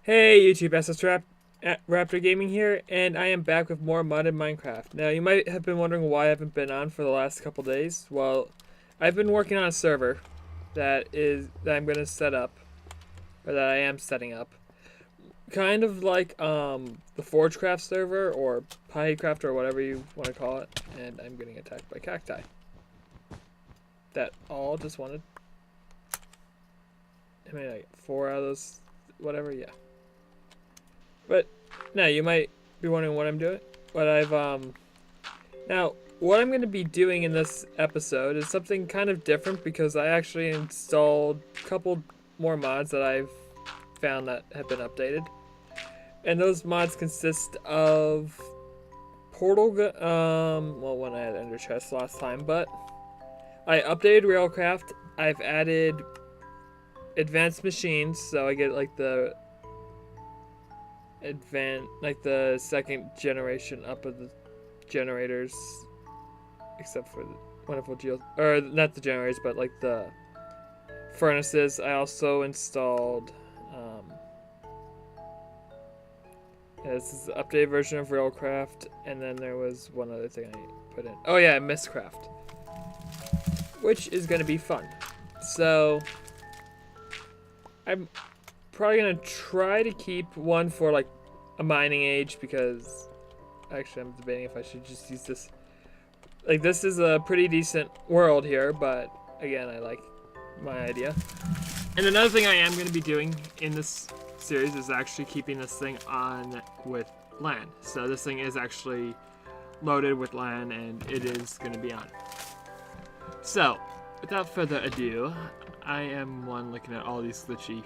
Hey YouTube, SS.Raptor Gaming here, and I am back with more modded Minecraft. Now, you might have been wondering why I haven't been on for the last couple days. Well, I've been working on a server that I'm going to set up, or that I am setting up. Kind of like the Forgecraft server, or Piecraft, or whatever you want to call it, and I'm getting attacked by cacti. That all just wanted... I mean, like 4 out of those, whatever, yeah. But now you might be wondering what I'm doing. Now what I'm going to be doing in this episode is something kind of different because I actually installed a couple more mods that I've found that have been updated. And those mods consist of portal well, when I had Ender Chest last time, but I updated Railcraft. I've added advanced machines, so I get like the second generation up of the generators, except for the wonderful or not the generators, but like the furnaces. I also installed this is the updated version of Railcraft, and then there was one other thing I put in. Oh yeah, Mistcraft, which is going to be fun. So I'm probably gonna try to keep one for like a mining age, because actually I'm debating if I should just use this. Like, this is a pretty decent world here, but again, I like my idea. And another thing I am going to be doing in this series is actually keeping this thing on with LAN. So this thing is actually loaded with LAN, and it is going to be on. So without further ado, I am looking at all these glitchy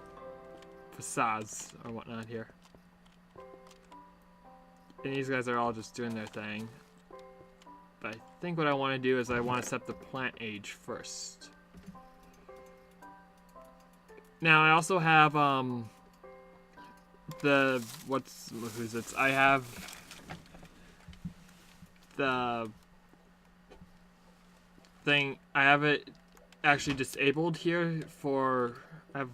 facades or whatnot here. And these guys are all just doing their thing. But I think what I want to do is I want to set the plant age first. Now I also have I have the thing, I have it actually disabled here for, I have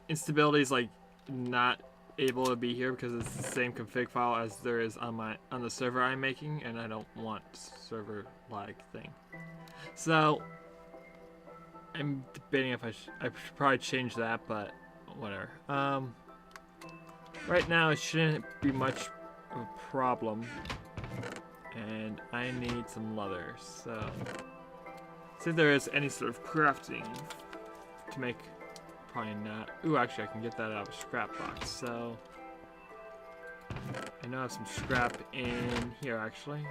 instabilities like not able to be here because it's the same config file as there is on the server I'm making, and I don't want server lag thing. So I'm debating if I should probably change that, but whatever. Right now it shouldn't be much of a problem, and I need some leather. So see if there is any sort of crafting to make. Probably not. Ooh, actually I can get that out of a scrap box. So I know I have some scrap in here actually.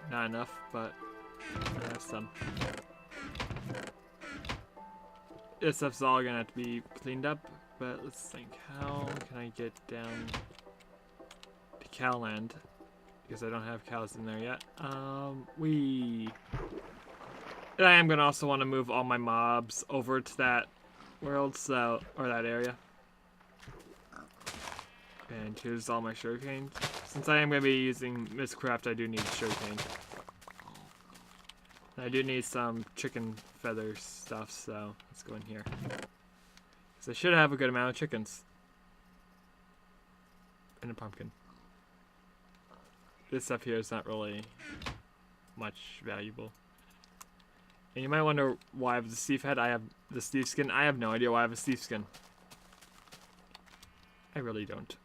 Not enough, but I have some. This stuff's all gonna have to be cleaned up, but let's think. How can I get down to Cowland? Because I don't have cows in there yet. And I am gonna also want to move all my mobs over to that world, so, or that area. And here's all my sugarcane. Since I am going to be using Mistcraft, I do need sugarcane. I do need some chicken feather stuff, so let's go in here. Because I should have a good amount of chickens. And a pumpkin. This stuff here is not really much valuable. And you might wonder why I have the Steve head. I have the Steve skin. I have no idea why I have a Steve skin. I really don't.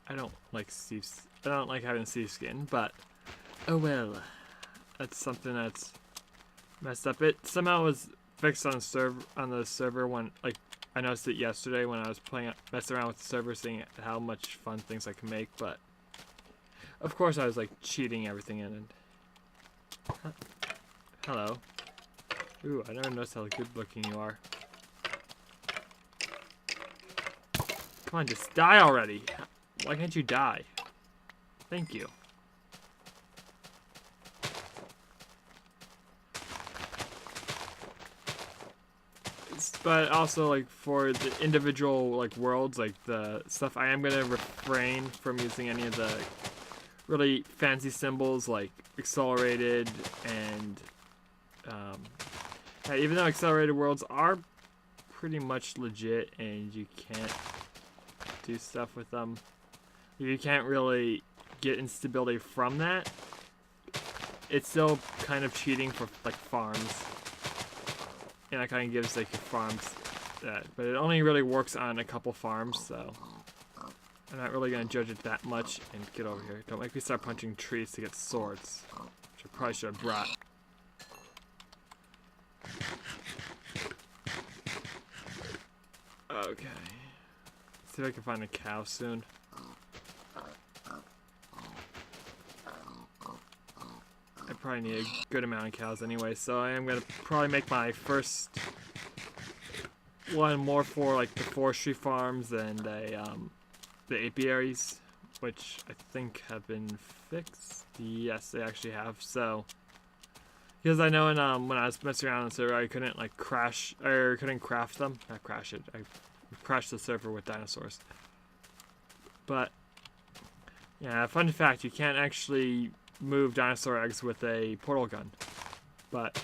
I don't like having Steve skin, but oh well. That's something that's messed up. It somehow was fixed on the server when, like, I noticed it yesterday when I was messing around with the server, seeing how much fun things I can make. But of course I was like cheating everything in. And hello. Ooh, I never noticed how good looking you are. Come on, just die already. Why can't you die? Thank you. But also, like, for the individual, like, worlds, like, the stuff, I am going to refrain from using any of the really fancy symbols, like accelerated and even though accelerated worlds are pretty much legit and you can't do stuff with them. You can't really get instability from that. It's still kind of cheating for like farms. And that kind of gives like your farms that. But it only really works on a couple farms, so I'm not really going to judge it that much. And get over here. Don't make me start punching trees to get swords. Which I probably should have brought. Okay. Let's see if I can find a cow soon. I probably need a good amount of cows anyway, so I am going to probably make my first one more for like the forestry farms and the apiaries, which I think have been fixed. Yes, they actually have. So, because I know when I was messing around on the server, I couldn't like crash, or couldn't craft them. Not crash it. I crashed the server with dinosaurs. But, yeah, fun fact, you can't actually move dinosaur eggs with a portal gun, but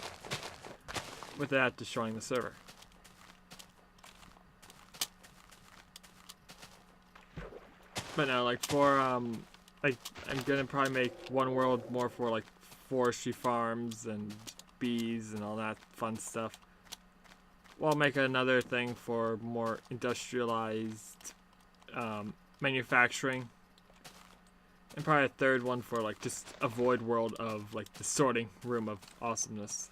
without destroying the server. But no, like for like I'm gonna probably make one world more for like forestry farms and bees and all that fun stuff. Well, I'll make another thing for more industrialized manufacturing. And probably a third one for like just a void world of like the sorting room of awesomeness.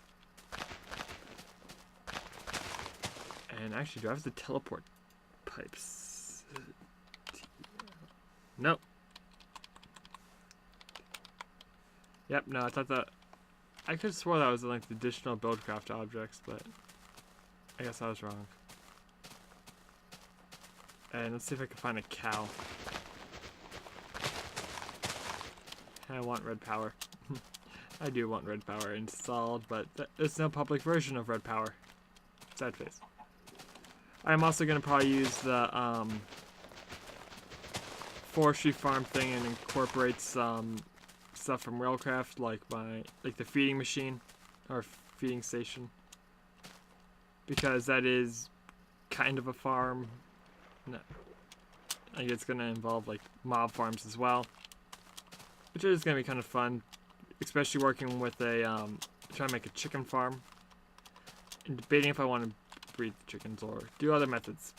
And actually, do I have the teleport pipes? Nope. Yep, no, I thought that. I could have swore that was like the additional buildcraft objects, but I guess I was wrong. And let's see if I can find a cow. I want red power. I do want red power installed, but there's no public version of red power. Sad face. I'm also going to probably use the forestry farm thing and incorporate some stuff from Railcraft, like the feeding machine or feeding station, because that is kind of a farm. No, like it's going to involve like mob farms as well. Which is going to be kind of fun, especially working with a, trying to make a chicken farm. And debating if I want to breed the chickens or do other methods.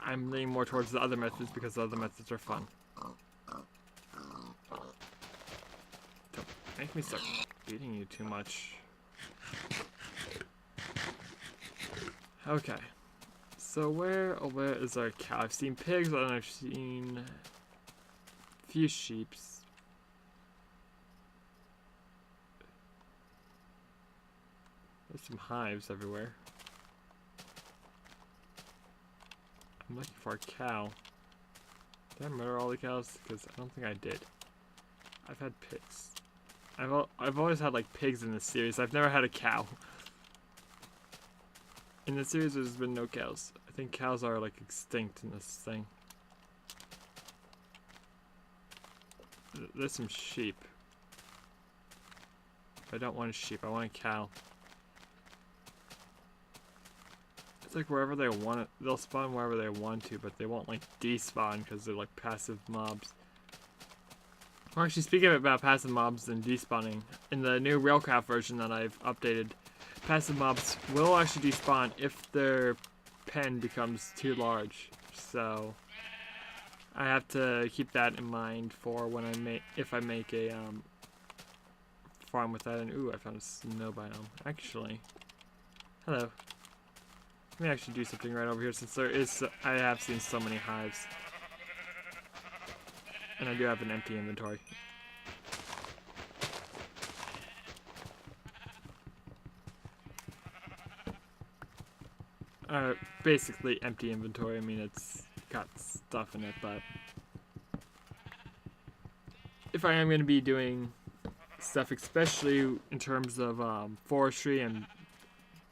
I'm leaning more towards the other methods because the other methods are fun. Don't make me start beating you too much. Okay. So where is our cow? I've seen pigs and I've seen few sheeps. There's some hives everywhere. I'm looking for a cow. Did I murder all the cows? Because I don't think I did. I've had pigs. I've always had like pigs in this series. I've never had a cow. In this series there's been no cows. I think cows are like extinct in this thing. There's some sheep. I don't want a sheep, I want a cow. It's like wherever they want it, they'll spawn wherever they want to, but they won't like despawn because they're like passive mobs. Well, actually, speaking about passive mobs and despawning, in the new Railcraft version that I've updated, passive mobs will actually despawn if their pen becomes too large. So I have to keep that in mind for when if I make a farm with that. And ooh, I found a snow biome. Actually, hello. Let me actually do something right over here since there is. I have seen so many hives, and I do have an empty inventory. Basically empty inventory. I mean, it's got stuff in it, but if I am going to be doing stuff, especially in terms of forestry and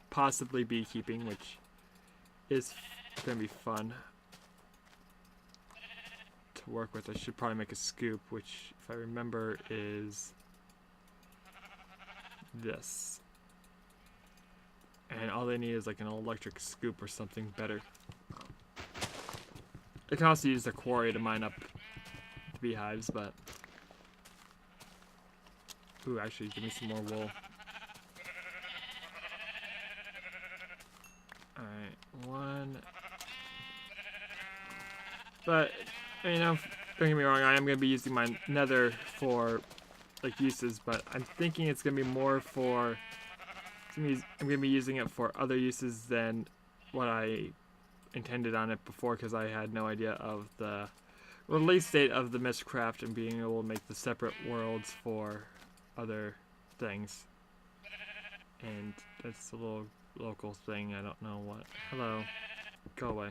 possibly beekeeping, which is going to be fun to work with, I should probably make a scoop, which, if I remember, is this. And all they need is like an electric scoop or something better. I can also use the quarry to mine up the beehives, but... Ooh, actually, give me some more wool. Alright, one... But, you know, don't get me wrong, I am going to be using my nether for, like, uses, but I'm thinking it's going to be more for... I'm going to be using it for other uses than what I intended on it before, because I had no idea of the release date of the Mistcraft and being able to make the separate worlds for other things. And that's a little local thing, I don't know what. Hello. Go away.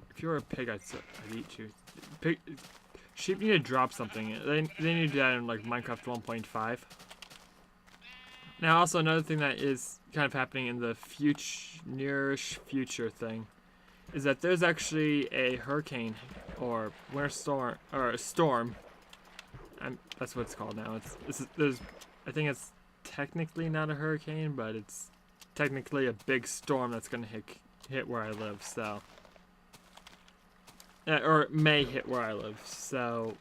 If you were a pig, I'd eat you. Sheep need to drop something. They need to do that in like Minecraft 1.5. Now, also another thing that is kind of happening in the nearish future thing is that there's actually a hurricane or winter storm or a storm. That's what it's called now. I think it's technically not a hurricane, but it's technically a big storm that's gonna hit where I live. So, or it may hit where I live. So,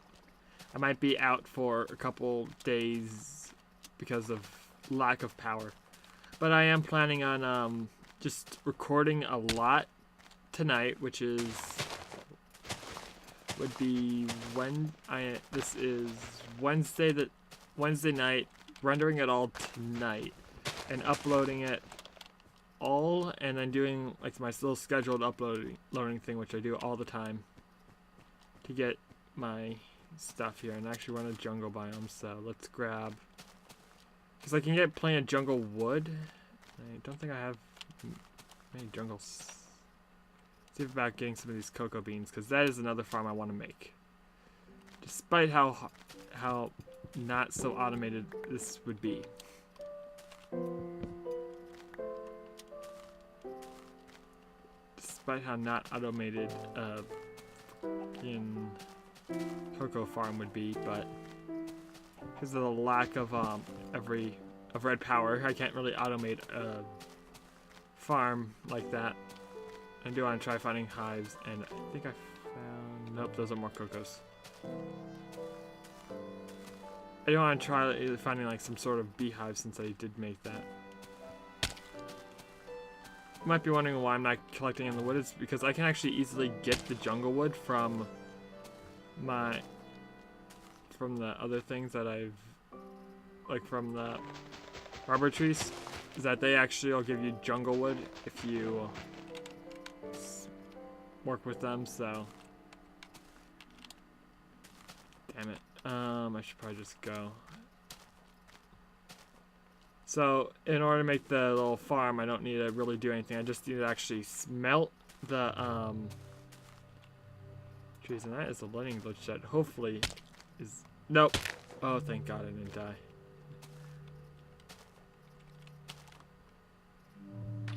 I might be out for a couple days because of lack of power. But I am planning on just recording a lot tonight, which would be this is Wednesday night, rendering it all tonight and uploading it all, and then doing like my little scheduled loading thing, which I do all the time to get my stuff here. And actually run a jungle biome, so let's grab, because I can get plenty of jungle wood. I don't think I have many jungles. See about getting some of these cocoa beans, because that is another farm I want to make. Despite how not so automated this would be. Despite how not automated in cocoa farm would be, but because of the lack of red power, I can't really automate a farm like that. I do want to try finding hives, and I think I found... Nope, those are more cocos. I do want to try finding like some sort of beehive, since I did make that. You might be wondering why I'm not collecting in the wood. It's because I can actually easily get the jungle wood from the other things that I've... like from the rubber trees. Is that they actually will give you jungle wood if you work with them, so... Damn it. I should probably just go. So, in order to make the little farm, I don't need to really do anything. I just need to actually smelt the, trees, and that is a lightning glitch that hopefully is... Nope. Oh, thank God I didn't die.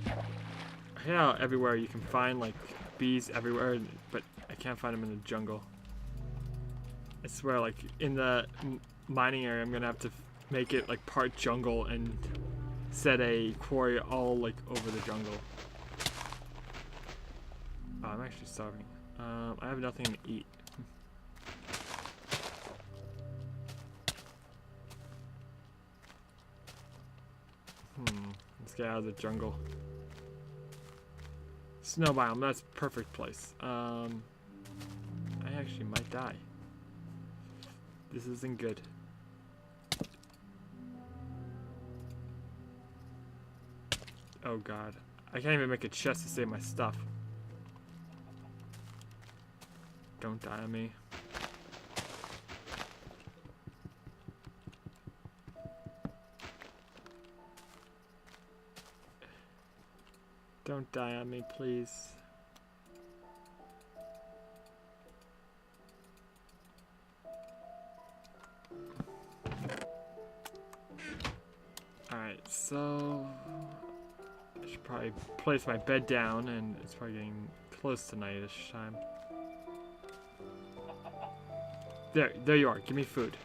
I hate how everywhere you can find, like, bees everywhere, but I can't find them in the jungle. I swear, like, in the mining area, I'm gonna have to make it, like, part jungle and set a quarry all, like, over the jungle. Oh, I'm actually starving. I have nothing to eat. Let's get out of the jungle. Snow biome, that's a perfect place. I actually might die. This isn't good. Oh God. I can't even make a chest to save my stuff. Don't die on me. Don't die on me, please. Alright, so... I should probably place my bed down, and it's probably getting close to night-ish time. There you are. Give me food.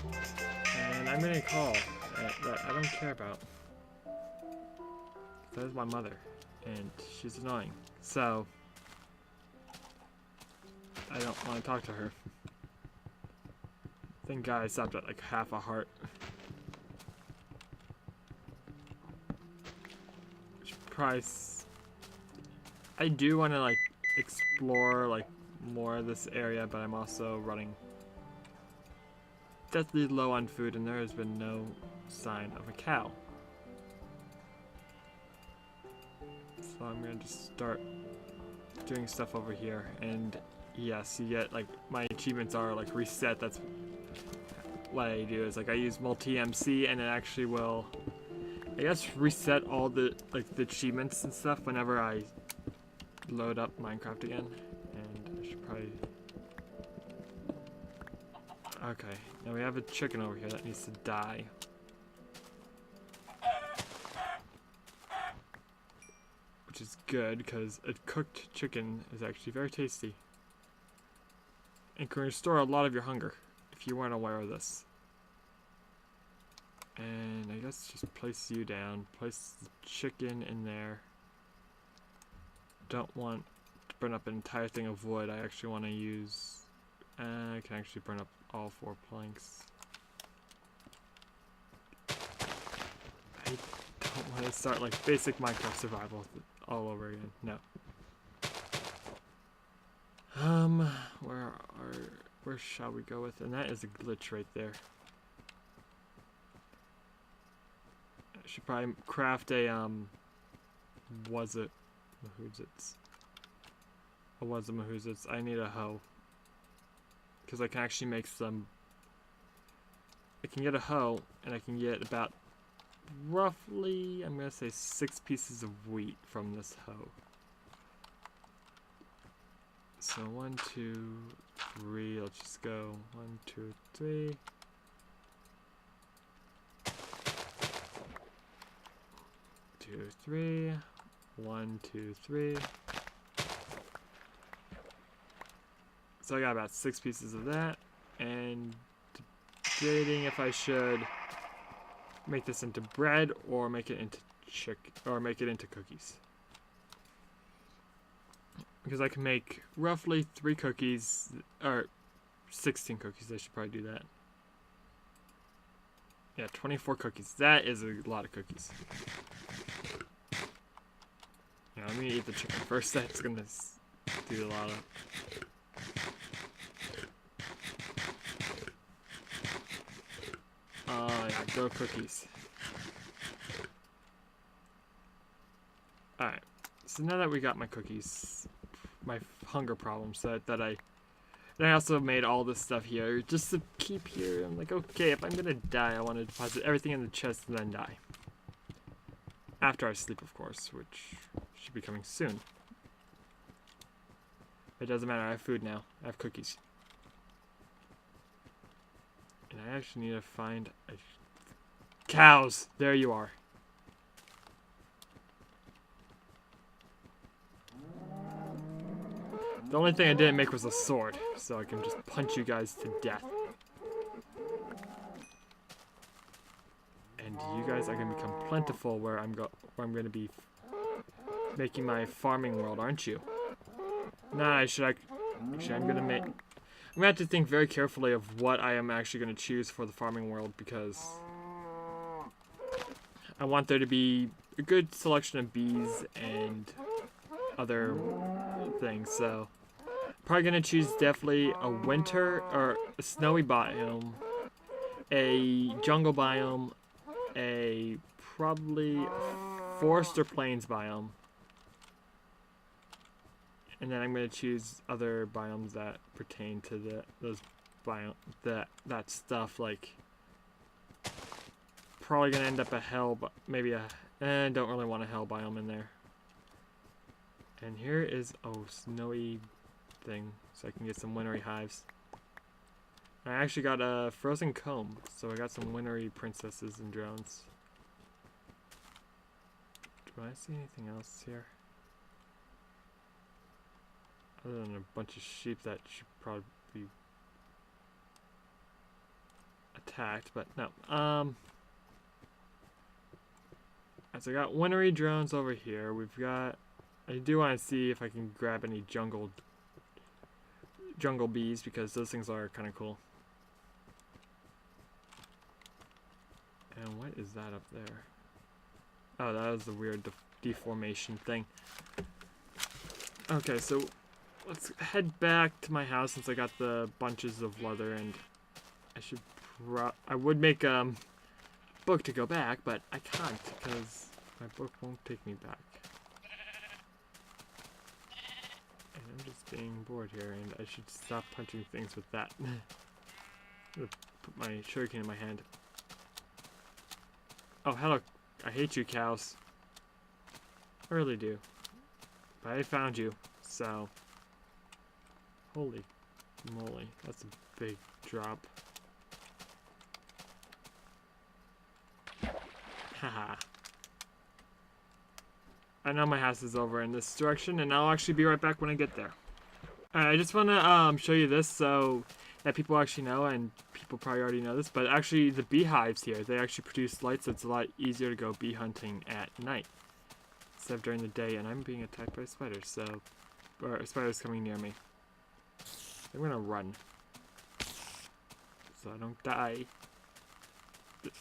And I'm gonna call that I don't care about. That is my mother, and she's annoying. So I don't want to talk to her. Thank God I stopped at like half a heart. Price. I do want to like explore like more of this area, but I'm also running deathly low on food, and there has been no sign of a cow. So I'm gonna just start doing stuff over here, and yes, you get like my achievements are like reset. That's what I do is like I use multi-MC, and it actually will, I guess, reset all the like the achievements and stuff whenever I load up Minecraft again. And I should probably. Okay, now we have a chicken over here that needs to die. Which is good, because a cooked chicken is actually very tasty. And can restore a lot of your hunger, if you weren't aware of this. And I guess just place you down, place the chicken in there. Don't want to burn up an entire thing of wood, I actually want to use... I can actually burn up all 4 planks. I don't want to start like basic Minecraft survival all over again. No. Where shall we go with? And that is a glitch right there. I should probably craft a was it Mahoozits? Or was it Mahoozits? I need a hoe. Because I can actually make some. I can get a hoe, and I can get about roughly, I'm gonna say 6 pieces of wheat from this hoe. So 1, 2, 3. Let's just go 1, 2, 3. 2, 3. 1, 2, 3. So I got about 6 pieces of that, and debating if I should make this into bread or make it into cookies. Because I can make roughly 3 cookies, or 16 cookies. I should probably do that. Yeah, 24 cookies. That is a lot of cookies. Yeah, let me eat the chicken first. That's gonna do a lot of. Yeah, go cookies. Alright, so now that we got my cookies, my hunger problems that I also made all this stuff here just to keep here. I'm like, okay, if I'm gonna die, I want to deposit everything in the chest and then die. After I sleep, of course, which should be coming soon. It doesn't matter, I have food now. I have cookies. And I actually need to find cows. There you are. The only thing I didn't make was a sword, so I can just punch you guys to death. And you guys are gonna become plentiful where I'm gonna be making my farming world, aren't you? Nah, actually, I'm gonna have to think very carefully of what I am actually gonna choose for the farming world, because I want there to be a good selection of bees and other things, so probably gonna choose definitely a winter or a snowy biome, a jungle biome, a probably forest or plains biome, and then I'm gonna choose other biomes that pertain to those biome that stuff. Like probably gonna end up a hell, but maybe don't really want a hell biome in there. And here is snowy thing, so I can get some wintry hives. I actually got a frozen comb, so I got some wintry princesses and drones. Do I see anything else here? Other than a bunch of sheep that should probably be attacked, but no. I So I got wintry drones over here. We've got... I do want to see if I can grab any jungle bees, because those things are kind of cool. And what is that up there? Oh, that was the weird deformation thing. Okay, so let's head back to my house since I got the bunches of leather, and I would make book to go back, but I can't because my book won't take me back. And I'm just being bored here, and I should stop punching things with that. I'm gonna put my shuriken in my hand. Oh, hello. I hate you, cows. I really do. But I found you, so... Holy moly, that's a big drop. Haha. I know my house is over in this direction, and I'll actually be right back when I get there. Alright, I just want to show you this so that people actually know, and people probably already know this, but actually the beehives here, they actually produce light, so it's a lot easier to go bee hunting at night instead of during the day. And I'm being attacked by spiders, so... or a spider's coming near me. I'm gonna run so I don't die.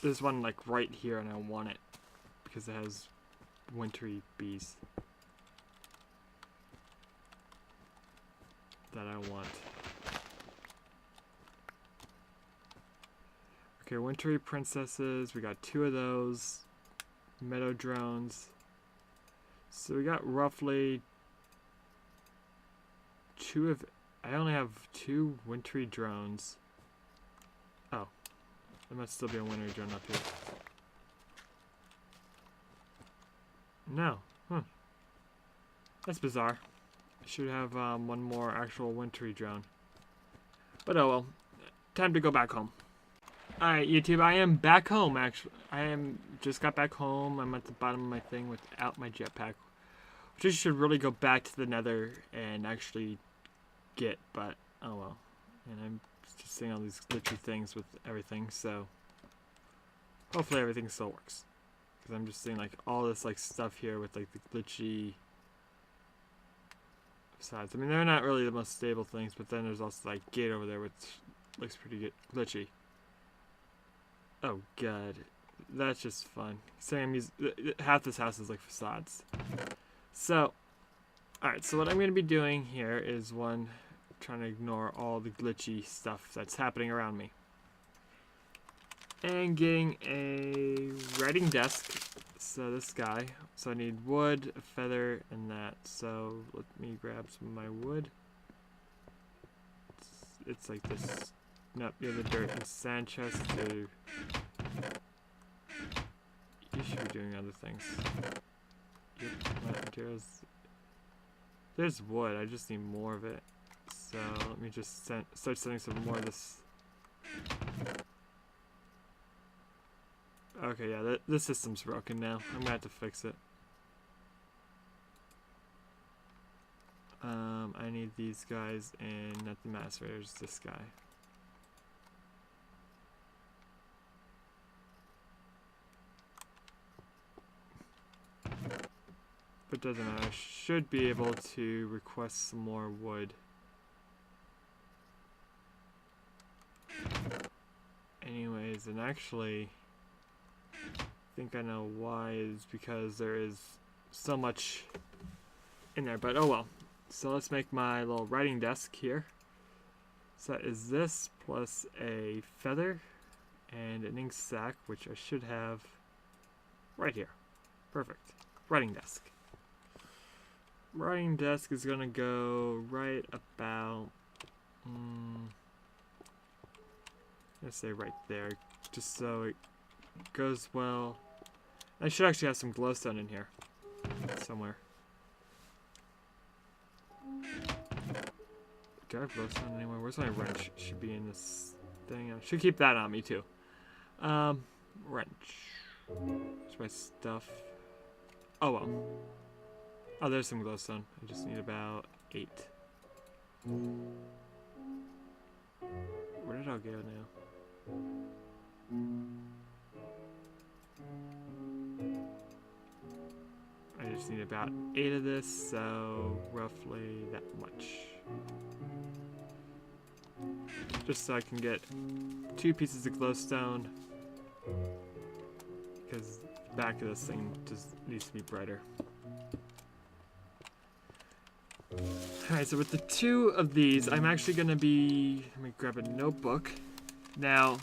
There's one like right here, and I want it because it has wintry bees that I want. Okay, wintry princesses, we got 2 of those. Meadow drones. So we got roughly 2 of... I only have 2 wintry drones. Oh. There must still be a wintry drone up here. No. Huh. That's bizarre. I should have one more actual wintry drone. But oh well. Time to go back home. Alright, YouTube, I am back home, actually. Just got back home. I'm at the bottom of my thing without my jetpack. Which I should really go back to the nether and actually get, but oh well. And I'm just seeing all these glitchy things with everything, so hopefully everything still works. Because I'm just seeing like all this like stuff here with like the glitchy sides. I mean, they're not really the most stable things, but then there's also like gate over there which looks pretty glitchy. Oh god, that's just fun. Saying half this house is like facades. So, alright, so what I'm going to be doing here is trying to ignore all the glitchy stuff that's happening around me. And getting a writing desk, so this guy. So I need wood, a feather, and that. So let me grab some of my wood. It's like this. Nope, you have the dirt and sand chest to... You should be doing other things. Yep, materials. There's wood, I just need more of it. So let me just start sending some more of this. Okay, yeah, this system's broken now. I'm gonna have to fix it. I need these guys and not the macerators, this guy. But doesn't matter. I should be able to request some more wood. Anyways, and actually, I think I know why, is because there is so much in there, but oh well. So let's make my little writing desk here. So that is this plus a feather and an ink sac, which I should have right here. Perfect. Writing desk. Writing desk is gonna go right about, let's say right there, just so it goes well. I should actually have some glowstone in here somewhere. Do I have glowstone anywhere? Where's my wrench? Should be in this thing. I should keep that on me too. Wrench. Where's my stuff? Oh well. Oh, there's some glowstone. I just need about 8. Where did I go now? just need about 8 of this, so roughly that much. Just so I can get 2 pieces of glowstone, because the back of this thing just needs to be brighter. Alright, so with the 2 of these, I'm actually going to be... Let me grab a notebook. Now,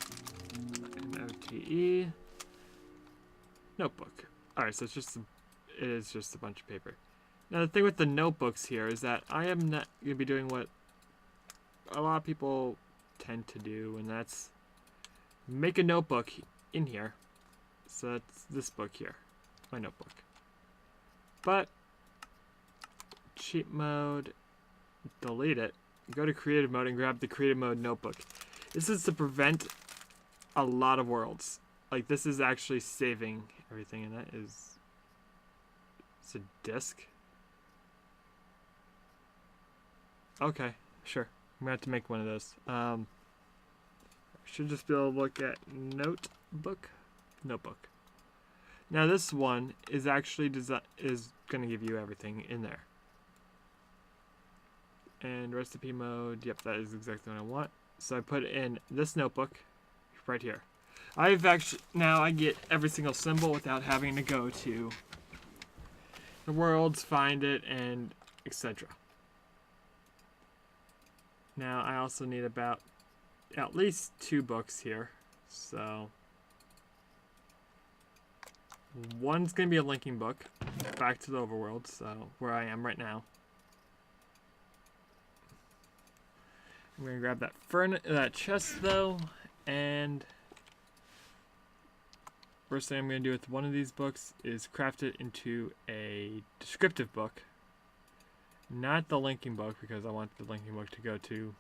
NOTE, notebook. Alright, so it is just a bunch of paper. Now the thing with the notebooks here is that I am not going to be doing what a lot of people tend to do, and that's make a notebook in here. So that's this book here, my notebook. But cheat mode, delete it, go to creative mode and grab the creative mode notebook. This is to prevent a lot of worlds. Like, this is actually saving everything, and that is... It's a disk? Okay, sure. I'm gonna have to make one of those. I should just be able to look at notebook. Now this one is actually gonna give you everything in there. And recipe mode, yep, that is exactly what I want. So I put in this notebook right here. Now I get every single symbol without having to go to the worlds, find it, and etc. Now I also need about at least 2 books here. So one's going to be a linking book back to the overworld, so where I am right now. I'm going to grab that chest though, and first thing I'm going to do with one of these books is craft it into a descriptive book. Not the linking book, because I want the linking book to go to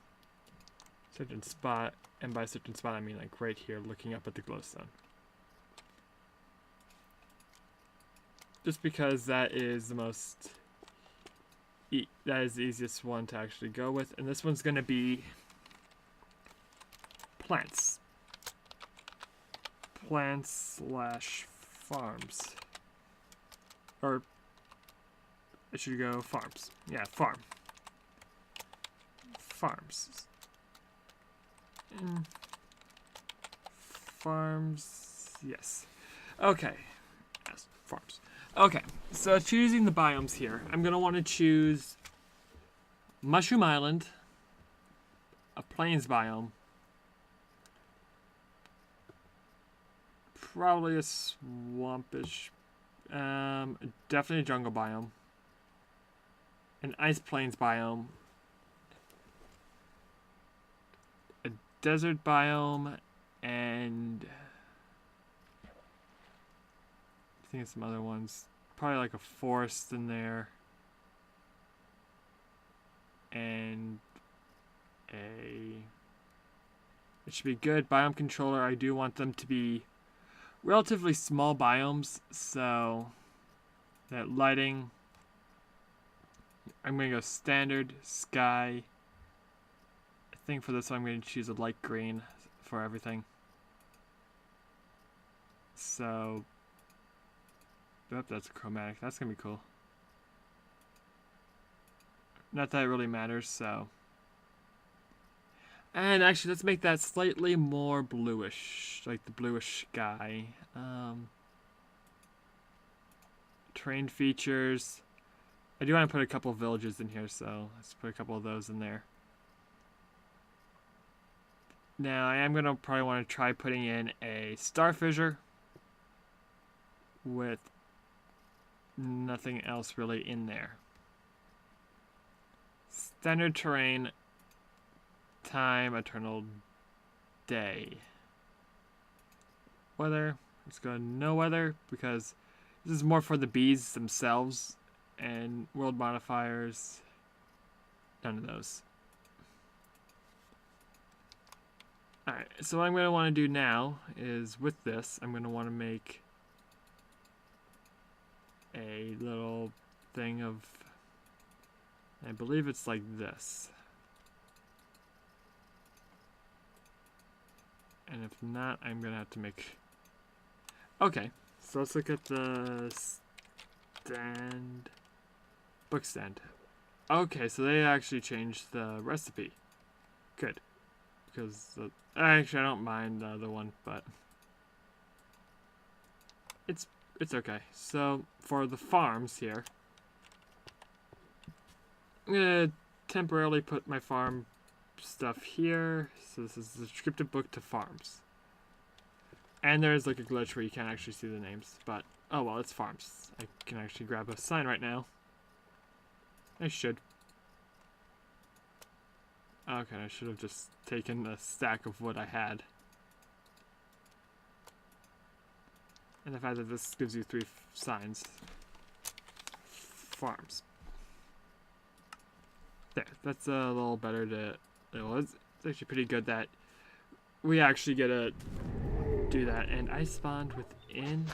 a certain spot, and by a certain spot I mean like right here, looking up at the glowstone. Just because that is the most... that is the easiest one to actually go with, and this one's going to be plants. Plants/farms. Or I should go farms. Yeah, farm. Farms. Farms. Yes. Okay. Yes, farms. Okay, so choosing the biomes here, I'm going to want to choose Mushroom Island, a plains biome, probably a swampish, definitely a jungle biome, an ice plains biome, a desert biome, and I think some other ones. Probably like a forest in there. And it should be good. Biome controller, I do want them to be relatively small biomes, so that lighting, I'm going to go standard, sky. I think for this one I'm going to choose a light green for everything. So, yep, that's a chromatic. That's going to be cool. Not that it really matters, so. And actually, let's make that slightly more bluish, like the bluish sky. Terrain features. I do want to put a couple of villages in here, so let's put a couple of those in there. Now, I am going to probably want to try putting in a star fissure with nothing else really in there. Standard terrain, time, eternal day. Weather, let's go no weather, because this is more for the bees themselves, and world modifiers, none of those. Alright, so what I'm going to want to do now is, with this, I'm going to want to make a little thing of, I believe it's like this. And if not, I'm going to have to make... Okay, so let's look at the standard book stand. Okay, so they actually changed the recipe. Good. Because, actually, I don't mind the other one, but it's okay. So, for the farms here, I'm going to temporarily put my farm stuff here. So this is the descriptive book to farms. And there's like a glitch where you can't actually see the names, but oh well, it's farms. I can actually grab a sign right now. I should. Okay, I should have just taken the stack of wood I had. And the fact that this gives you 3 signs. Farms. There, that's a little better to... Well, it's actually pretty good that we actually get to do that. And I spawned within...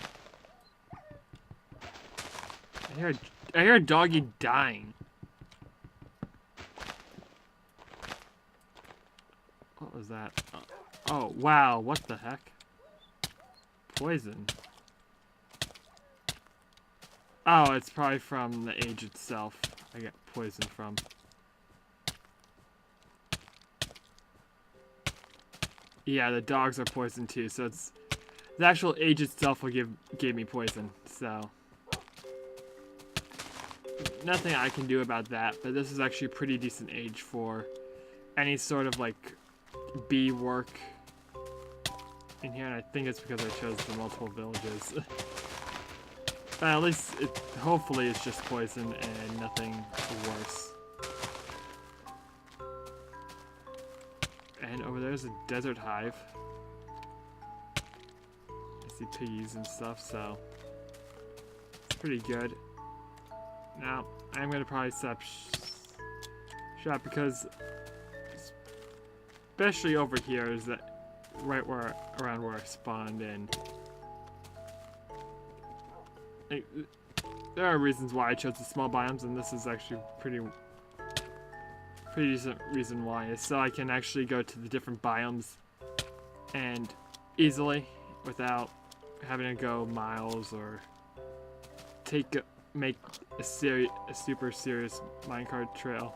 I hear a doggy dying. What was that? Oh, wow, what the heck? Poison. Oh, it's probably from the age itself. I get poison from. Yeah, the dogs are poisoned too, so it's the actual age itself will gave me poison, so nothing I can do about that, but this is actually a pretty decent age for any sort of like bee work in here, and I think it's because I chose the multiple villages. But at least hopefully it's just poison and nothing worse. And over there's a desert hive. I see piggies and stuff, so it's pretty good. Now, I'm gonna probably set up shop because especially over here is that right where around where I spawned in. Like, there are reasons why I chose the small biomes, and this is actually pretty decent reason why, is so I can actually go to the different biomes and easily without having to go miles or make a super serious minecart trail.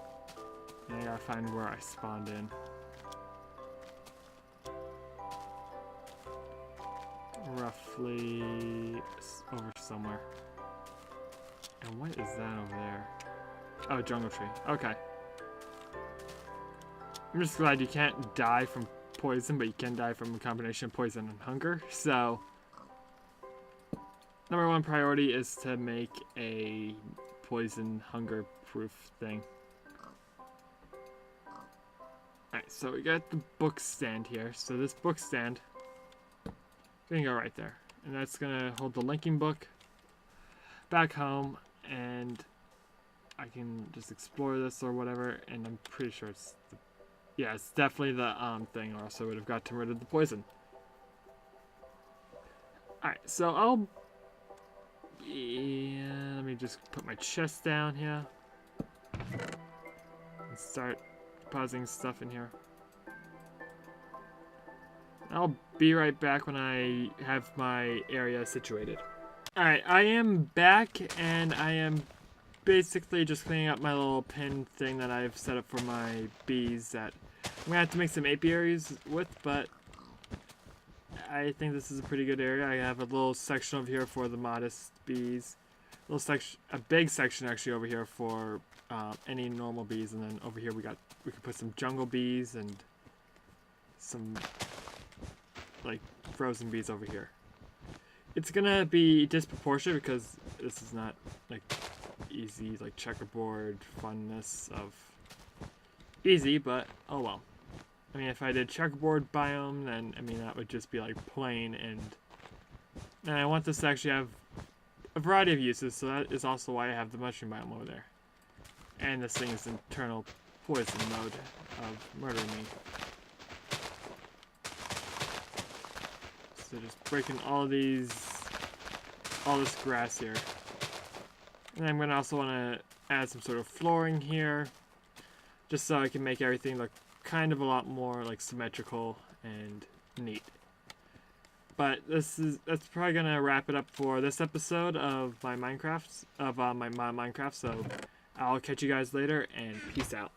And I gotta find where I spawned in. Roughly over somewhere. And what is that over there? Oh, jungle tree. Okay. I'm just glad you can't die from poison, but you can die from a combination of poison and hunger. So, number 1 priority is to make a poison hunger proof thing. Alright, so we got the book stand here. So this book stand, gonna go right there, and that's gonna hold the linking book back home, and I can just explore this or whatever, and I'm pretty sure it's the, yeah, it's definitely the thing, or else I would have gotten rid of the poison. Alright, so let me just put my chest down here and start depositing stuff in here. I'll be right back when I have my area situated. Alright, I am back, and I am basically just cleaning up my little pin thing that I've set up for my bees that I'm going to have to make some apiaries with, but I think this is a pretty good area. I have a little section over here for the modest bees. A big section actually over here for any normal bees, and then over here we can put some jungle bees and some like frozen bees over here. It's gonna be disproportionate because this is not like easy like checkerboard funness of easy, but oh well. I mean, if I did checkerboard biome, then I mean that would just be like plain, and I want this to actually have a variety of uses, so that is also why I have the mushroom biome over there. And this thing is internal poison mode of murdering me. So just breaking all this grass here. And I'm gonna also want to add some sort of flooring here, just so I can make everything look kind of a lot more like symmetrical and neat. But that's probably gonna wrap it up for this episode of my Minecraft. So I'll catch you guys later, and peace out.